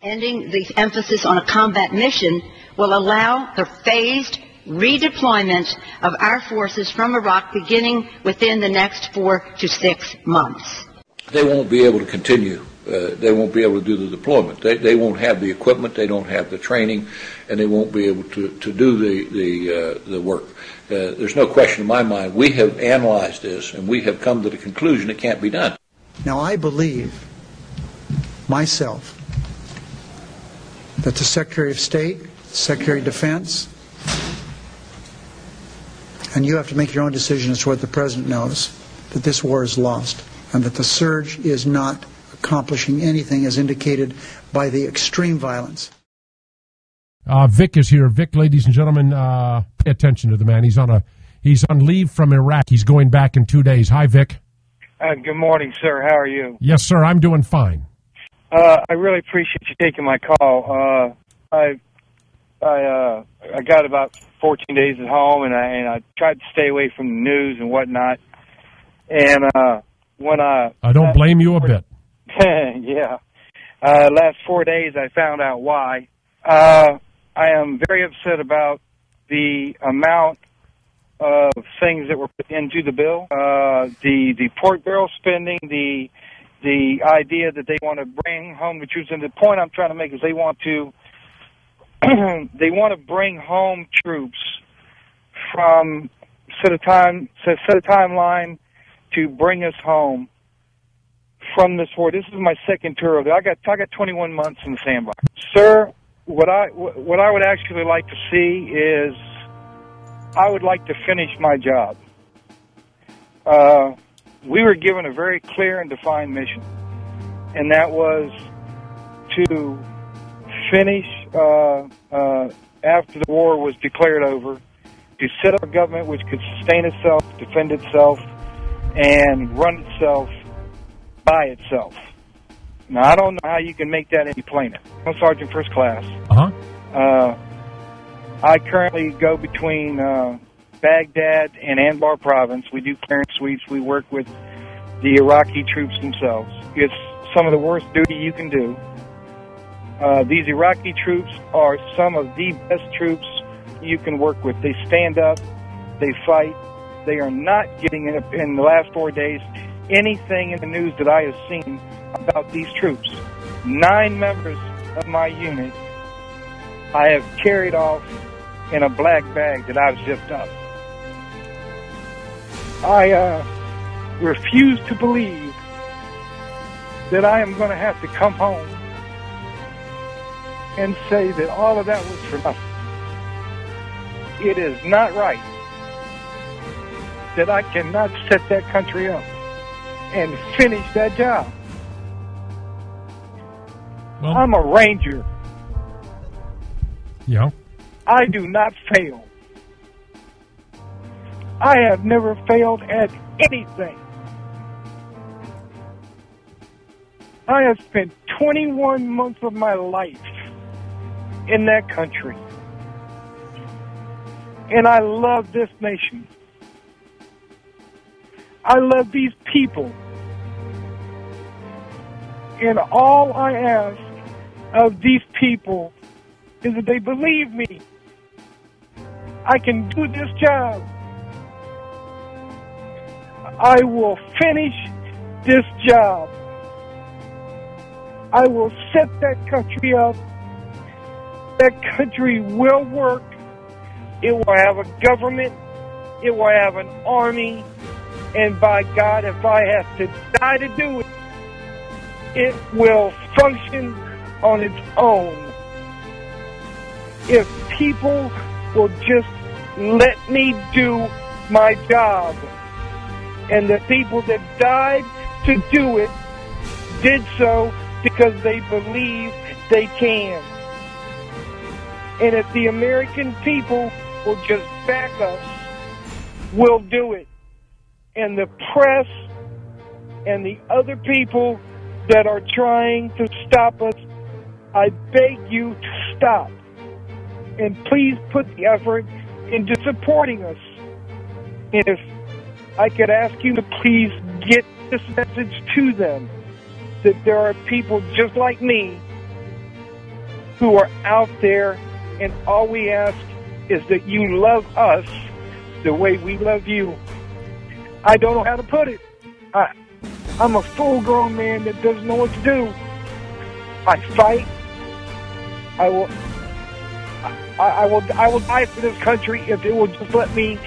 Ending the emphasis on a combat mission will allow the phased redeployment of our forces from Iraq beginning within the next 4 to 6 months. They won't be able to continue. They won't be able to do the deployment. They won't have the equipment. They don't have the training, and they won't be able to do the work. There's no question in my mind. We have analyzed this, and we have come to the conclusion it can't be done. Now, I believe myself that the Secretary of State, Secretary of Defense, and you have to make your own decision as to what the President knows, that this war is lost and that the surge is not accomplishing anything as indicated by the extreme violence. Vic is here. Vic, ladies and gentlemen, pay attention to the man. He's on leave from Iraq. He's going back in 2 days. Hi, Vic. Good morning, sir. How are you? Yes, sir. I'm doing fine. I really appreciate you taking my call. I got about 14 days at home, and I tried to stay away from the news and whatnot. And when I don't blame you a bit. Yeah. Last 4 days, I found out why. I am very upset about the amount of things that were put into the bill. The pork barrel spending, the idea that they want to bring home the troops, and the point I'm trying to make is they want to bring home troops from set a timeline to bring us home from this war. This is my second tour of it. I got 21 months in the sandbox, sir. What I would actually like to see is I would like to finish my job. We were given a very clear and defined mission, and that was to finish after the war was declared over, to set up a government which could sustain itself, defend itself, and run itself by itself. Now, I don't know how you can make that any plainer. I'm a Sergeant First Class. I currently go between Baghdad and Anbar Province. We do clearance sweeps. We work with the Iraqi troops themselves. It's some of the worst duty you can do. These Iraqi troops are some of the best troops you can work with. They stand up. They fight. They are not getting in the last 4 days anything in the news that I have seen about these troops. 9 members of my unit I have carried off in a black bag that I've zipped up. I refuse to believe that I am going to have to come home and say that all of that was for nothing. It is not right that I cannot set that country up and finish that job. Well, I'm a Ranger. Yeah. I do not fail. I have never failed at anything. I have spent 21 months of my life in that country. And I love this nation. I love these people. And all I ask of these people is that they believe me. I can do this job. I will finish this job. I will set that country up. That country will work. It will have a government. It will have an army. And by God, if I have to die to do it, it will function on its own. If people will just let me do my job. And the people that died to do it did so because they believe they can. And if the American people will just back us, we'll do it. And the press and the other people that are trying to stop us, I beg you to stop. And please put the effort into supporting us. And if I could ask you to please get this message to them, that there are people just like me who are out there, and all we ask is that you love us the way we love you. I don't know how to put it. I'm a full-grown man that doesn't know what to do. I fight. I will die for this country if it will just let me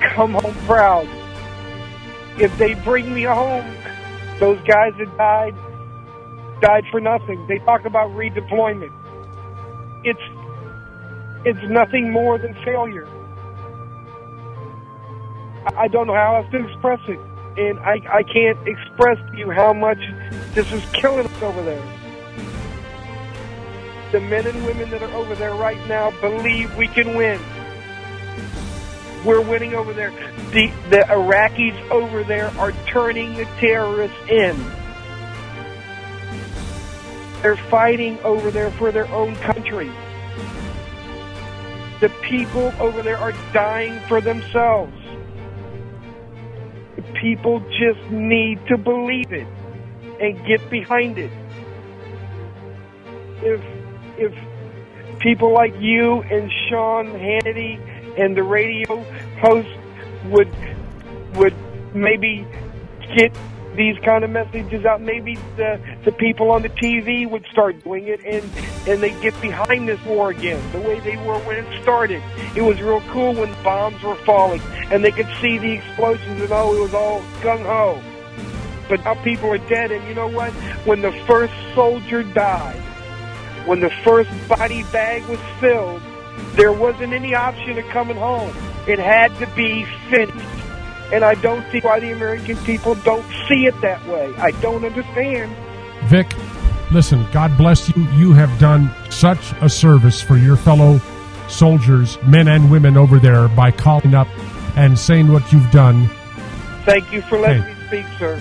come home proud. If they bring me home, those guys that died for nothing. They talk about redeployment. It's nothing more than failure. I don't know how else to express it. And I can't express to you how much this is killing us over there. The men and women that are over there right now believe we can win. We're winning over there. The Iraqis over there are turning the terrorists in. They're fighting over there for their own country. The people over there are dying for themselves. The people just need to believe it and get behind it. If people like you and Sean Hannity and the radio host would maybe get these kind of messages out, maybe the people on the TV would start doing it, and they get behind this war again, the way they were when it started. It was real cool when bombs were falling, and they could see the explosions, and it was all gung-ho. But now people are dead, and you know what? When the first soldier died, when the first body bag was filled, there wasn't any option of coming home. It had to be finished. And I don't see why the American people don't see it that way. I don't understand. Vic, listen, God bless you. You have done such a service for your fellow soldiers, men and women over there, by calling up and saying what you've done. Thank you for letting me speak, sir.